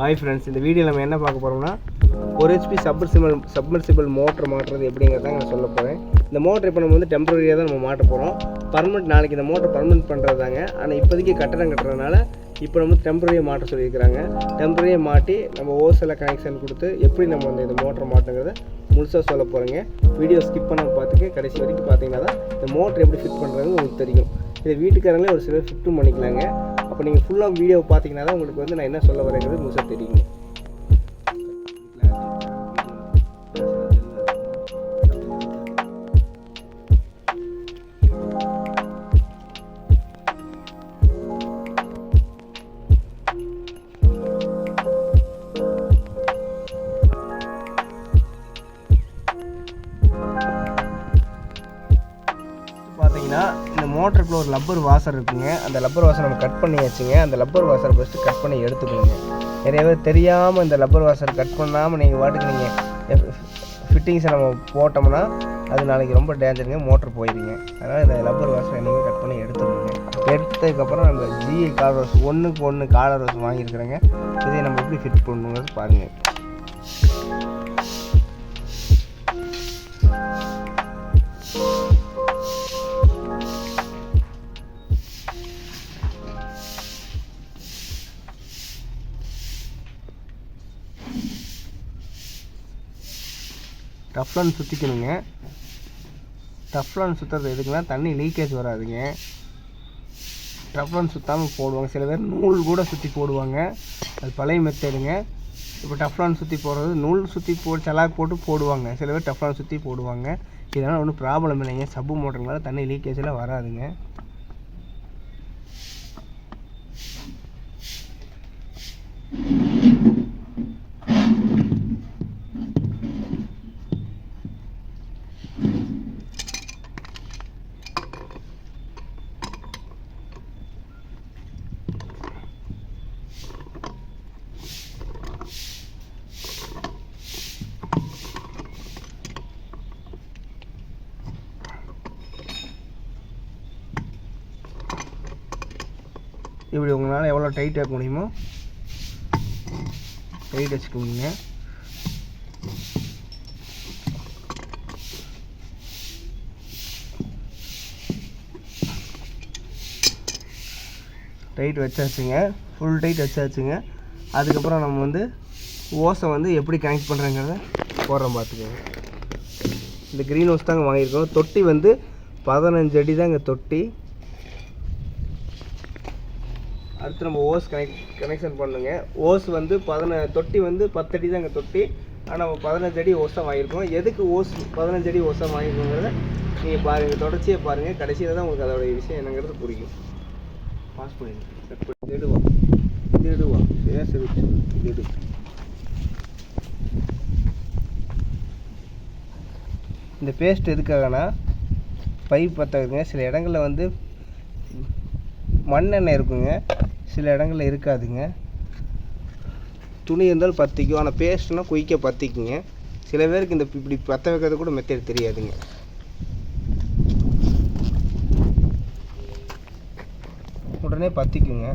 Hi friends, இந்த video நம்ம என்ன பார்க்க போகிறோம்னா 1 HP சப்மர்சிபிள் மோட்டர் மாட்டுறது எப்படிங்கிறத நான் சொல்ல போகிறேன். இந்த மோட்டர் இப்போ நம்ம வந்து டெம்பரரியாக தான் நம்ம மாட்ட போகிறோம். பர்மனெண்ட் நாளைக்கு இந்த மோட்டர் பர்மனெண்ட் பண்ணுறது தாங்க. ஆனால் இப்போதைக்கு கட்டடம் கட்டுறதுனால இப்போ நம்ம டெம்பரரியாக மாட்ட சொல்லியிருக்கிறாங்க. டெம்பரரியாக மாட்டி நம்ம ஓஸில் கனெக்ஷன் கொடுத்து எப்படி நம்ம வந்து இந்த மோட்டர் மாட்டுங்கிறத முழுசாக சொல்ல போகிறேங்க. வீடியோ ஸ்கிப் பண்ண பார்த்துக்கு கடைசி வரைக்கும் பார்த்தீங்கன்னா தான் இந்த மோட்டர் எப்படி ஃபிட் பண்ணுறது உங்களுக்கு தெரியும். இதை வீட்டுக்காரங்களே ஒரு சிலர் ஃபிட்டும் பண்ணிக்கலாங்க. அப்போ நீங்கள் ஃபுல்லாக வீடியோ பார்த்தீங்கன்னா தான் உங்களுக்கு வந்து நான் என்ன சொல்ல வரேங்கிறது முழுசாக தெரியுங்க. பார்த்தீங்கன்னா இந்த மோட்டருக்குள்ள ஒரு லப்பர் வாசர் இருக்குங்க. அந்த லப்பர் வாசர் நம்ம கட் பண்ணி வச்சுங்க. அந்த லப்பர் வாசர் ஃபஸ்ட்டு கட் பண்ணி எடுத்துக்கணுங்க. நிறைய பேர் தெரியாமல் இந்த லப்பர் வாசர் கட் பண்ணாமல் நீங்கள் வாட்டுக்கு நீங்கள் ஃபிட்டிங்ஸை நம்ம போட்டோம்னா அது நாளைக்கு ரொம்ப டேஞ்சருங்க, மோட்டர் போயிடுங்க. அதனால் இந்த லப்பர் வாசர் என்னைக்கு கட் பண்ணி எடுத்துக்கணுங்க. எடுத்ததுக்கப்புறம் நம்ம GI காலர் ரோஸ் 1க்கு 1 காலர் ரோஸ் வாங்கியிருக்கிறேங்க. இதை நம்ம எப்படி ஃபிட் பண்ணணுங்கிறது பாருங்கள். டஃப்லான் சுற்றிக்கணுங்க. டஃப்லான் சுற்றுறது எதுக்குன்னா தண்ணி லீக்கேஜ் வராதுங்க. டஃப்லான் சுற்றாமல் போடுவாங்க. சில பேர் நூல் கூட சுற்றி போடுவாங்க. அது பழைய மெத்தடுங்க. இப்போ டஃப்லான் சுற்றி போடுறது நூல் சுற்றி சலாக் போட்டு போடுவாங்க. சில பேர் டஃப்லான் சுற்றி போடுவாங்க. இதனால் ஒன்றும் ப்ராப்ளம் இல்லைங்க. சப்பு மோட்டருங்களால தண்ணி லீக்கேஜெலாம் வராதுங்க. இப்படி உங்களால் எவ்வளோ டைட் ஆக்க முடியுமோ டைட் வச்சுக்கோங்க. டைட் வச்சாச்சுங்க. ஃபுல் டைட் வச்சாச்சுங்க. அதுக்கப்புறம் நம்ம வந்து ஓஸை வந்து எப்படி கனெக்ட் பண்ணுறங்கிறத போடுறோம் பார்த்துக்கோங்க. இந்த க்ரீன் ஓஸ் தாங்க வாங்கியிருக்கோம். தொட்டி வந்து 15 அடி தாங்க தொட்டி. அடுத்து நம்ம ஓஸ் கனெக்ஷன் பண்ணுங்க. ஓஸ் வந்து தொட்டி வந்து 10 அடி தாங்க தொட்டி. ஆனால் நம்ம 15 அடி ஓஸாக வாங்கியிருக்கோம். எதுக்கு ஓஸ் 15 அடி ஓஸாக வாங்கியிருக்கோங்கிறத நீங்கள் பாருங்கள், தொடர்ச்சியை பாருங்கள். கடைசியில் தான் உங்களுக்கு அதோடைய விஷயம் என்னங்கிறது புரியும். பாஸ் பண்ணிடுங்க. கட் பண்ணி எடுவா பேச வச்சு எடு. இந்த பேஸ்ட் எதுக்காகனா பைப் பற்றாதுங்க. சில இடங்களில் வந்து மண்ணெண்ணெய் இருக்குங்க, சில இடங்களில் இருக்காதுங்க. துணி இருந்தாலும் பற்றிக்கும். ஆனால் பேஸ்ட்னால் குயிக்க பற்றிக்குங்க. சில பேருக்கு இந்த இப்படி பற்ற வைக்கிறது கூட மெத்தட் தெரியாதுங்க. உடனே பற்றிக்குங்க.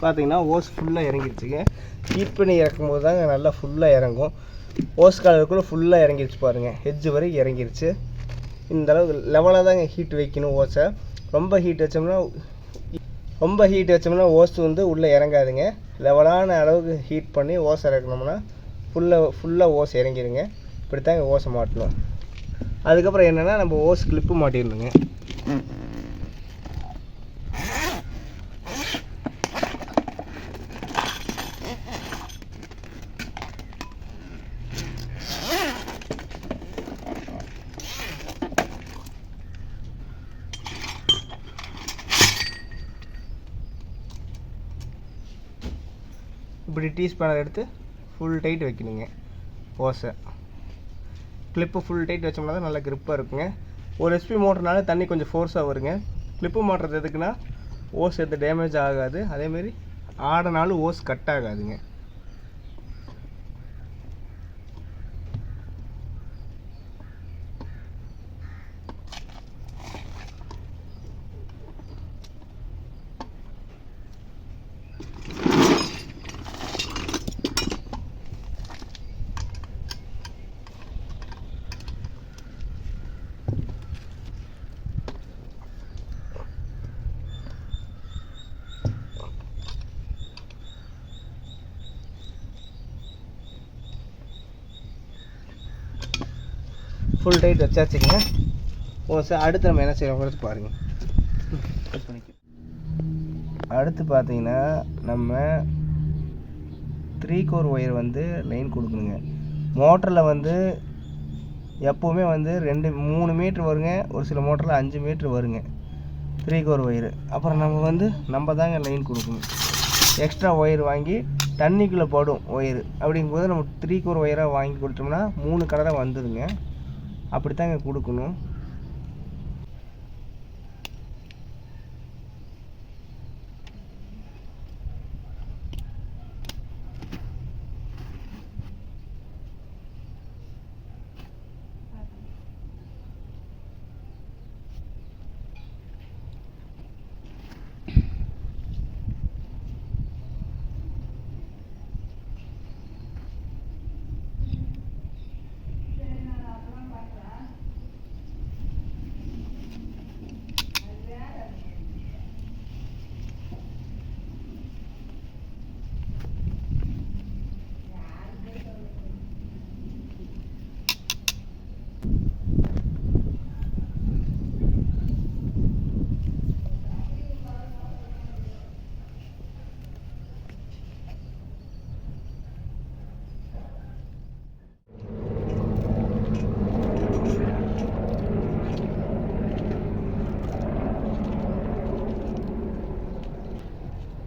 பார்த்தீங்கன்னா ஓஸ் ஃபுல்லாக இறங்கிடுச்சுங்க. ஹீட் பண்ணி இறக்கும்போது தாங்க நல்லா ஃபுல்லாக இறங்கும். ஓஸ் காலருக்குள்ளே ஃபுல்லாக இறங்கிடுச்சு பாருங்கள். ஹெட்ஜ் வரைக்கும் இறங்கிடுச்சு. இந்த அளவுக்கு லெவலாக தாங்க ஹீட் வைக்கணும் ஓஸை. ரொம்ப ஹீட் வச்சோம்னா ரொம்ப ஹீட் வச்சோம்னா ஓஸ் வந்து உள்ளே இறங்காதுங்க. லெவலான அளவுக்கு ஹீட் பண்ணி ஓஸ் இறக்கணும்னா ஃபுல்லாக ஓஸ் இறங்கிடுங்க. இப்படி தாங்க ஓஸை மாட்டணும். அதுக்கப்புறம் என்னென்னா நம்ம ஓஸ் கிளிப்பு மாட்டிடணுங்க. இப்படி டீ ஸ்பேனர் எடுத்து ஃபுல் டைட் வைக்கணுங்க. ஓஸை கிளிப்பு ஃபுல் டைட் வச்சோம்னா தான் நல்லா கிரிப்பாக இருக்குங்க. ஒரு HP மோட்டர்னால தண்ணி கொஞ்சம் ஃபோர்ஸாக வருங்க. கிளிப்பு மாட்டுறது எதுக்குன்னா ஓஸ் எது டேமேஜ் ஆகாது, அதேமாரி ஆடினாலும் ஓஸ் கட் ஆகாதுங்க. ஃபுல் டைட் வச்சாச்சுங்க ஓஸை. அடுத்து நம்ம என்ன செய்யறோங்கிறது பாருங்கள். அடுத்து பார்த்தீங்கன்னா நம்ம 3 கோர் ஒயர் வந்து லைன் கொடுக்கணுங்க. மோட்டரில் வந்து எப்போவுமே வந்து 3 மீட்ரு வருங்க, ஒரு சில மோட்டரில் 5 மீட்ரு வருங்க 3 கோர் ஒயரு. அப்புறம் நம்ம தாங்க லைன் கொடுக்கணும். எக்ஸ்ட்ரா ஒயர் வாங்கி தண்ணிக்குள்ளே படும் ஒயரு. அப்படிங்கும்போது நம்ம 3 கோர் ஒயராக வாங்கி கொடுத்தோம்னா 3 கலராக வந்துடுங்க. அப்படித்தாங்க கொடுக்கணும்.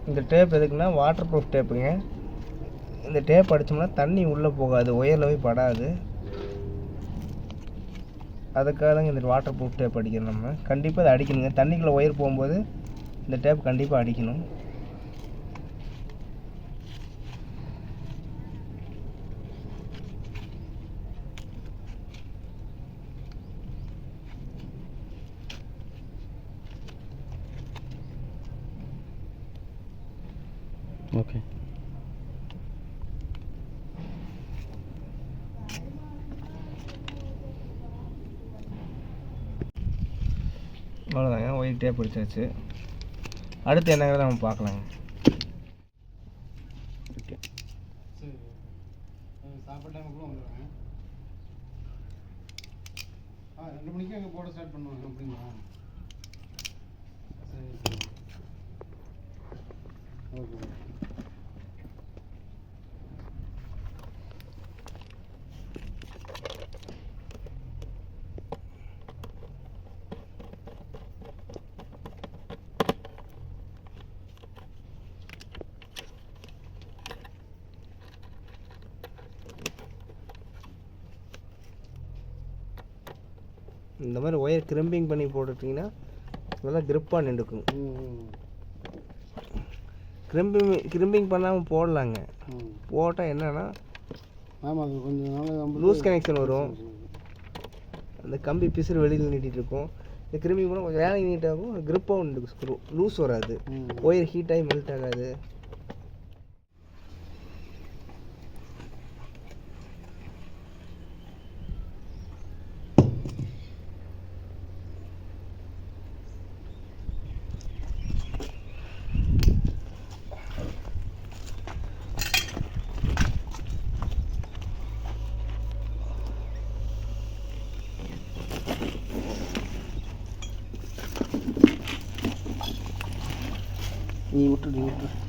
இந்த டேப் எதுக்குன்னா வாட்டர் ப்ரூஃப் டேப்புங்க. இந்த டேப் அடித்தோம்னா தண்ணி உள்ளே போகாது, ஒயரில் போய் படாது. அதுக்காக தாங்க இந்த வாட்டர் ப்ரூஃப் டேப் அடிக்கணும். நம்ம கண்டிப்பாக அதை அடிக்கணுங்க. தண்ணிக்குள்ளே ஒயர் போகும்போது இந்த டேப் கண்டிப்பாக அடிக்கணும். ஓகே. அவ்வளோதாங்க, ஒயிட் டேப் அடிச்சாச்சு. அடுத்து என்னங்கிறத நம்ம பார்க்கலாங்க. ஓகே. சரி, சாப்பிட்ட டைமுக்குள்ளே வந்துடுவேன். 2 மணிக்கு அங்கே போட ஸ்டார்ட் பண்ணுவாங்க. அப்படிங்களா? சரி சரி, ஓகே. இந்த மாதிரி ஒயர் கிரிம்பிங் பண்ணி போட்டுட்டிங்கன்னா நல்லா கிரிப்பாக நின்றுக்கும். கிரிம்பிங் பண்ணாமல் போடலாங்க. போட்டால் என்னன்னா ஆமாம், அது கொஞ்சம் நாள் லூஸ் கனெக்ஷன் வரும். அந்த கம்பி பிசுறு வெளியில் நீட்டிகிட்டு இருக்கும். இந்த கிரிம்பிங் பண்ணால் கொஞ்சம் வேலை நீட்டாகும், கிரிப்பாகவும் நின்றுக்கும். ஸ்க்ரூ லூஸ் வராது, ஒயர் ஹீட் ஆகி மெல்ட் ஆகாது. நீ விட்டுரு